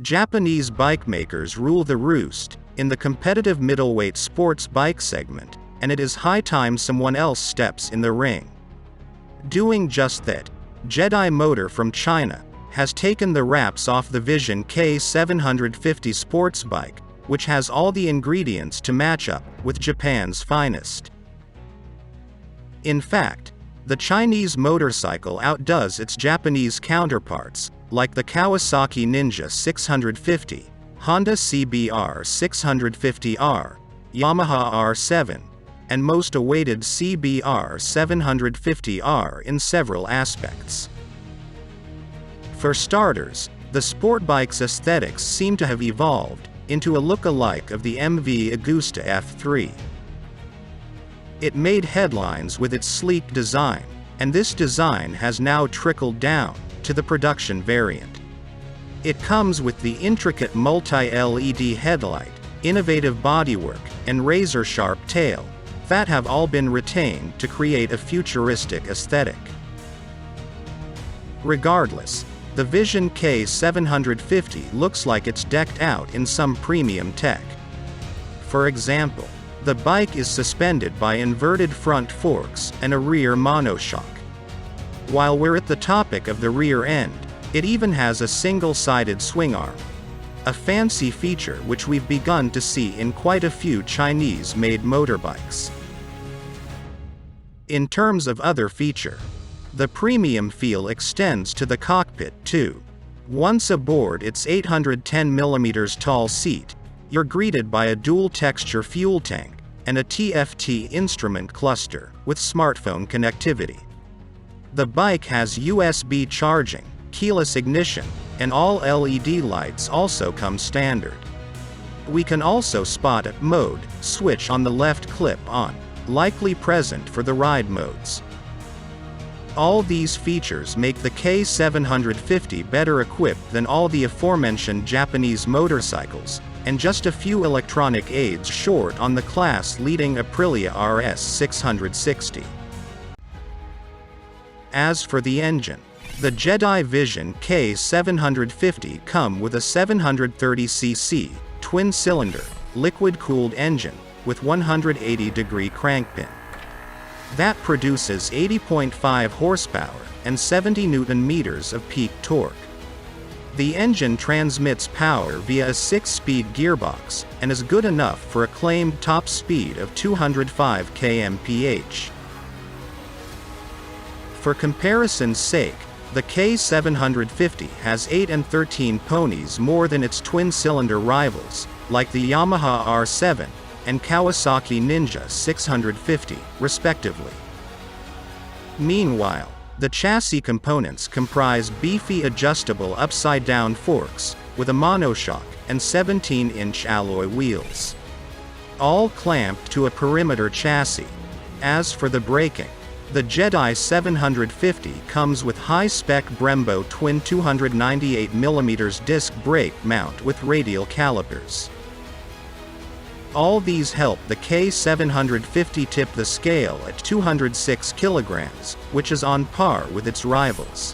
Japanese bike makers rule the roost in the competitive middleweight sports bike segment, and it is high time someone else steps in the ring. Doing just that, Jedi Motor from China has taken the wraps off the Vision K750 sports bike, which has all the ingredients to match up with Japan's finest. In fact, the Chinese motorcycle outdoes its Japanese counterparts, like the Kawasaki Ninja 650, Honda CBR 650R, Yamaha R7, and most awaited CBR 750R in several aspects. For starters, the sport bike's aesthetics seem to have evolved into a look-alike of the MV Agusta F3. It made headlines with its sleek design, and this design has now trickled down to the production variant. It comes with the intricate multi-LED headlight, innovative bodywork, and razor-sharp tail that have all been retained to create a futuristic aesthetic. Regardless, the Vision K750 looks like it's decked out in some premium tech. For example, the bike is suspended by inverted front forks and a rear monoshock. While we're at the topic of the rear end, it even has a single-sided swing arm, a fancy feature which we've begun to see in quite a few Chinese-made motorbikes. In terms of other feature, the premium feel extends to the cockpit too. Once aboard its 810mm tall seat, you're greeted by a dual-texture fuel tank and a TFT instrument cluster with smartphone connectivity. The bike has USB charging, keyless ignition, and all LED lights also come standard. We can also spot a mode switch on the left clip-on, likely present for the ride modes. All these features make the K750 better equipped than all the aforementioned Japanese motorcycles, and just a few electronic aids short on the class-leading Aprilia RS 660. As for the engine, the Jedi Vision K750 come with a 730cc, twin-cylinder, liquid-cooled engine, with 180-degree crankpin. That produces 80.5 horsepower and 70 Nm of peak torque. The engine transmits power via a 6-speed gearbox, and is good enough for a claimed top speed of 205 km/h. For comparison's sake, the K750 has 8 and 13 ponies more than its twin-cylinder rivals, like the Yamaha R7 and Kawasaki Ninja 650, respectively. Meanwhile, the chassis components comprise beefy adjustable upside-down forks, with a monoshock and 17-inch alloy wheels, all clamped to a perimeter chassis. As for the braking, the Jedi 750 comes with high-spec Brembo twin 298mm disc brake mount with radial calipers. All these help the K750 tip the scale at 206 kg, which is on par with its rivals.